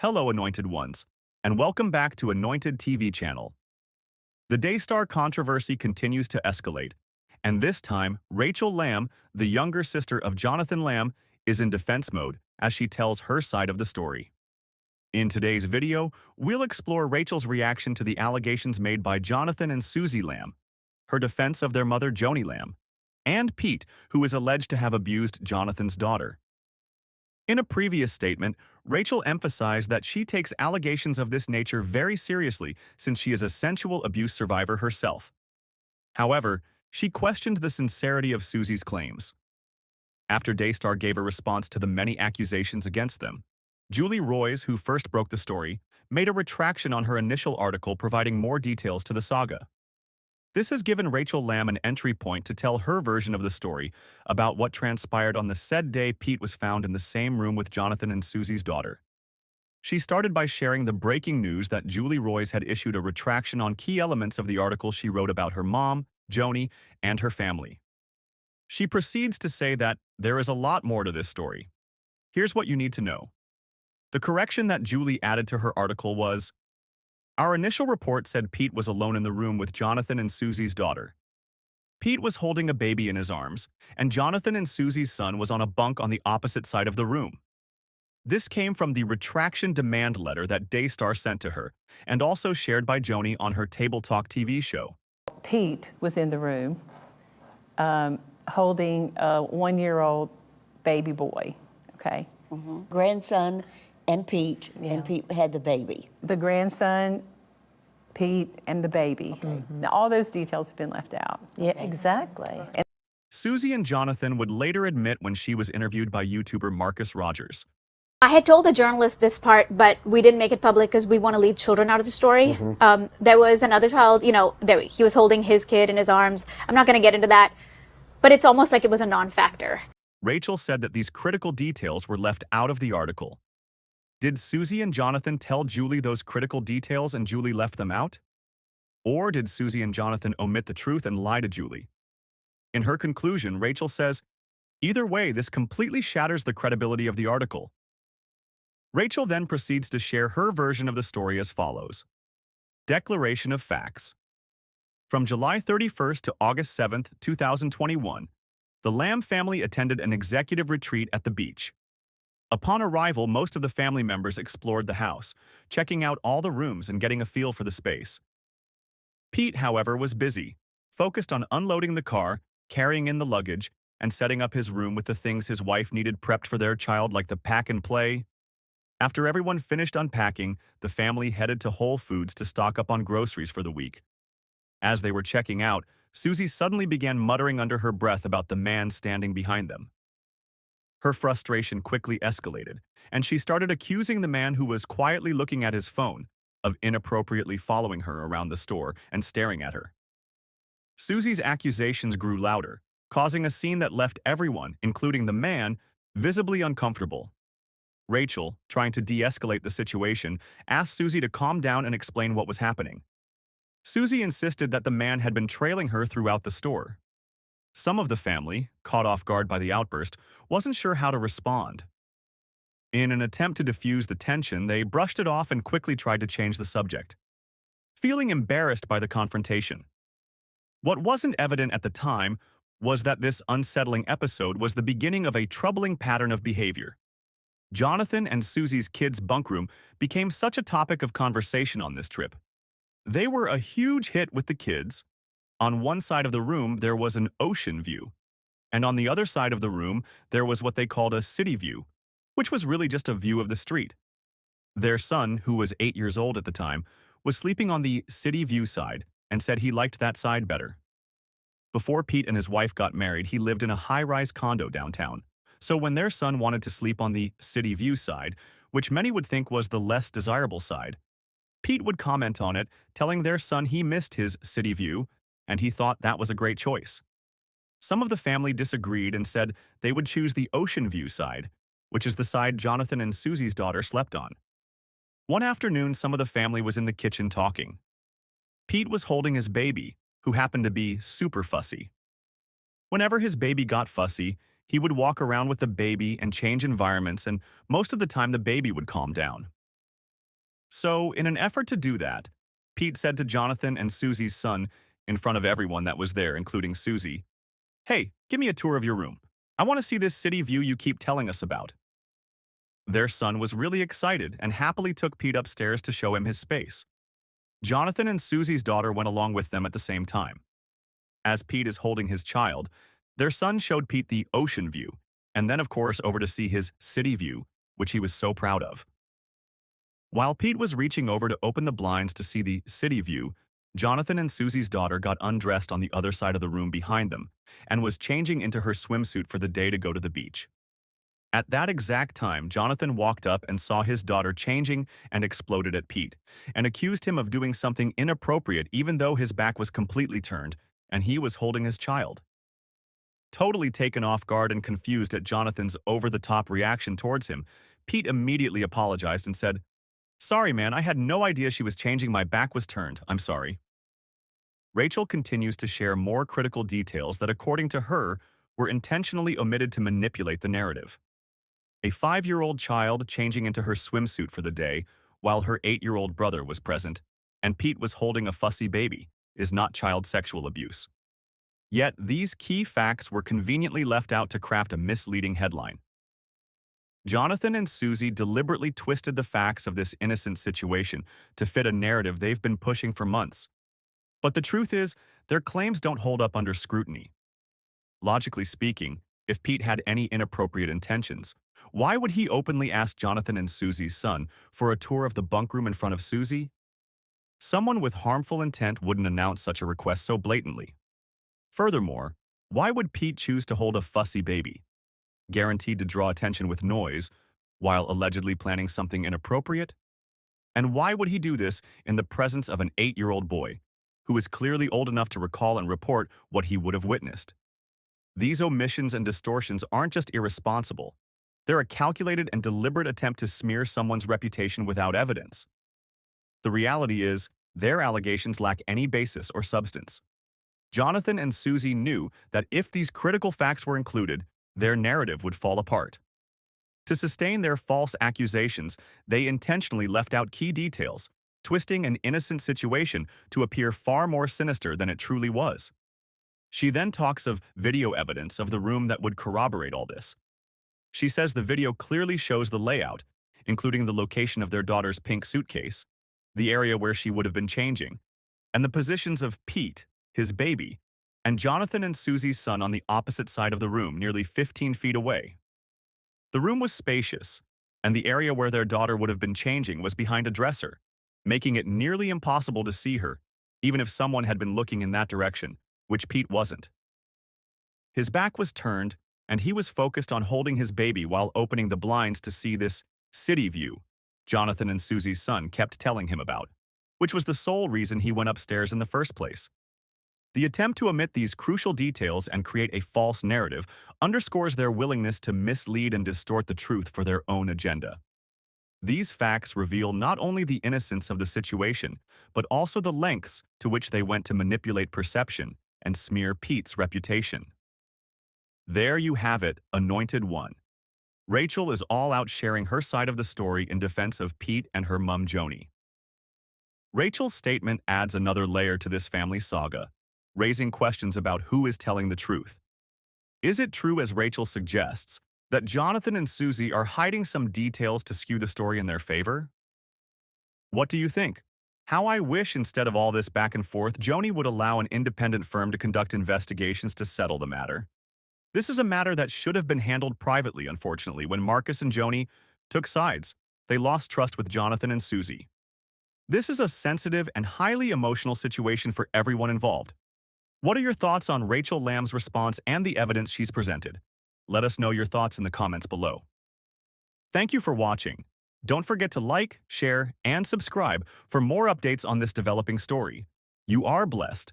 Hello, Anointed Ones, and welcome back to Anointed TV channel. The Daystar controversy continues to escalate, and this time, Rachel Lamb, the younger sister of Jonathan Lamb, is in defense mode as she tells her side of the story. In today's video, we'll explore Rachel's reaction to the allegations made by Jonathan and Susie Lamb, her defense of their mother Joni Lamb, and Pete, who is alleged to have abused Jonathan's daughter. In a previous statement, Rachel emphasized that she takes allegations of this nature very seriously since she is a sensual abuse survivor herself. However, she questioned the sincerity of Susie's claims. After Daystar gave a response to the many accusations against them, Julie Roys, who first broke the story, made a retraction on her initial article providing more details to the saga. This has given Rachel Lamb an entry point to tell her version of the story about what transpired on the said day Pete was found in the same room with Jonathan and Susie's daughter. She started by sharing the breaking news that Julie Roys had issued a retraction on key elements of the article she wrote about her mom, Joni, and her family. She proceeds to say that there is a lot more to this story. Here's what you need to know. The correction that Julie added to her article was, "Our initial report said Pete was alone in the room with Jonathan and Susie's daughter. Pete was holding a baby in his arms, and Jonathan and Susie's son was on a bunk on the opposite side of the room. This came from the retraction demand letter that Daystar sent to her, and also shared by Joni on her Table Talk TV show. Pete was in the room holding a 1-year-old baby boy, okay? Grandson and Pete, and Pete had the baby. The grandson, Pete, and the baby. Now, all those details have been left out. Yeah, exactly. Susie and Jonathan would later admit when she was interviewed by YouTuber Marcus Rogers. I had told the journalist this part, but we didn't make it public because we want to leave children out of the story. There was another child, he was holding his kid in his arms. I'm not going to get into that, but it's almost like it was a non-factor. Rachel said that these critical details were left out of the article. Did Susie and Jonathan tell Julie those critical details and Julie left them out? Or did Susie and Jonathan omit the truth and lie to Julie? In her conclusion, Rachel says, either way, this completely shatters the credibility of the article. Rachel then proceeds to share her version of the story as follows. Declaration of facts. From July 31st to August 7th, 2021, the Lamb family attended an executive retreat at the beach. Upon arrival, most of the family members explored the house, checking out all the rooms and getting a feel for the space. Pete, however, was busy, focused on unloading the car, carrying in the luggage, and setting up his room with the things his wife needed prepped for their child like the pack and play. After everyone finished unpacking, the family headed to Whole Foods to stock up on groceries for the week. As they were checking out, Susie suddenly began muttering under her breath about the man standing behind them. Her frustration quickly escalated, and she started accusing the man who was quietly looking at his phone of inappropriately following her around the store and staring at her. Susie's accusations grew louder, causing a scene that left everyone, including the man, visibly uncomfortable. Rachel, trying to de-escalate the situation, asked Susie to calm down and explain what was happening. Susie insisted that the man had been trailing her throughout the store. Some of the family, caught off guard by the outburst, wasn't sure how to respond. In an attempt to diffuse the tension, they brushed it off and quickly tried to change the subject, feeling embarrassed by the confrontation. What wasn't evident at the time was that this unsettling episode was the beginning of a troubling pattern of behavior. Jonathan and Susie's kids' bunk room became such a topic of conversation on this trip. They were a huge hit with the kids. On one side of the room, there was an ocean view, and on the other side of the room, there was what they called a city view, which was really just a view of the street. Their son, who was 8 years old at the time, was sleeping on the city view side and said he liked that side better. Before Pete and his wife got married, he lived in a high-rise condo downtown, so when their son wanted to sleep on the city view side, which many would think was the less desirable side, Pete would comment on it, telling their son he missed his city view and he thought that was a great choice. Some of the family disagreed and said they would choose the ocean view side, which is the side Jonathan and Susie's daughter slept on. One afternoon, some of the family was in the kitchen talking. Pete was holding his baby, who happened to be super fussy. Whenever his baby got fussy, he would walk around with the baby and change environments, and most of the time the baby would calm down. So, in an effort to do that, Pete said to Jonathan and Susie's son, in front of everyone that was there, including Susie, "Hey, give me a tour of your room. I want to see this city view you keep telling us about." Their son was really excited and happily took Pete upstairs to show him his space. Jonathan and Susie's daughter went along with them at the same time. As Pete is holding his child, their son showed Pete the ocean view, and then, of course, over to see his city view, which he was so proud of. While Pete was reaching over to open the blinds to see the city view, Jonathan and Susie's daughter got undressed on the other side of the room behind them and was changing into her swimsuit for the day to go to the beach. At that exact time, Jonathan walked up and saw his daughter changing and exploded at Pete and accused him of doing something inappropriate even though his back was completely turned and he was holding his child. Totally taken off guard and confused at Jonathan's over-the-top reaction towards him, Pete immediately apologized and said, "Sorry, man, I had no idea she was changing. My back was turned. I'm sorry." Rachel continues to share more critical details that, according to her, were intentionally omitted to manipulate the narrative. A 5-year-old child changing into her swimsuit for the day while her 8-year-old brother was present, and Pete was holding a fussy baby, is not child sexual abuse. Yet these key facts were conveniently left out to craft a misleading headline. Jonathan and Susie deliberately twisted the facts of this innocent situation to fit a narrative they've been pushing for months. But the truth is, their claims don't hold up under scrutiny. Logically speaking, if Pete had any inappropriate intentions, why would he openly ask Jonathan and Susie's son for a tour of the bunk room in front of Susie? Someone with harmful intent wouldn't announce such a request so blatantly. Furthermore, why would Pete choose to hold a fussy baby, guaranteed to draw attention with noise, while allegedly planning something inappropriate? And why would he do this in the presence of an 8-year-old boy, who is clearly old enough to recall and report what he would have witnessed? These omissions and distortions aren't just irresponsible. They're a calculated and deliberate attempt to smear someone's reputation without evidence. The reality is, their allegations lack any basis or substance. Jonathan and Susie knew that if these critical facts were included, their narrative would fall apart. To sustain their false accusations, they intentionally left out key details, twisting an innocent situation to appear far more sinister than it truly was. She then talks of video evidence of the room that would corroborate all this. She says the video clearly shows the layout, including the location of their daughter's pink suitcase, the area where she would have been changing, and the positions of Pete, his baby, and Jonathan and Susie's son on the opposite side of the room, nearly 15 feet away. The room was spacious, and the area where their daughter would have been changing was behind a dresser, making it nearly impossible to see her, even if someone had been looking in that direction, which Pete wasn't. His back was turned, and he was focused on holding his baby while opening the blinds to see this city view Jonathan and Susie's son kept telling him about, which was the sole reason he went upstairs in the first place. The attempt to omit these crucial details and create a false narrative underscores their willingness to mislead and distort the truth for their own agenda. These facts reveal not only the innocence of the situation, but also the lengths to which they went to manipulate perception and smear Pete's reputation. There you have it, Anointed One. Rachel is all out sharing her side of the story in defense of Pete and her mum Joni. Rachel's statement adds another layer to this family saga, raising questions about who is telling the truth. Is it true, as Rachel suggests, that Jonathan and Susie are hiding some details to skew the story in their favor? What do you think? How I wish, instead of all this back and forth, Joni would allow an independent firm to conduct investigations to settle the matter. This is a matter that should have been handled privately, unfortunately. When Marcus and Joni took sides, they lost trust with Jonathan and Susie. This is a sensitive and highly emotional situation for everyone involved. What are your thoughts on Rachel Lamb's response and the evidence she's presented? Let us know your thoughts in the comments below. Thank you for watching. Don't forget to like, share, and subscribe for more updates on this developing story. You are blessed,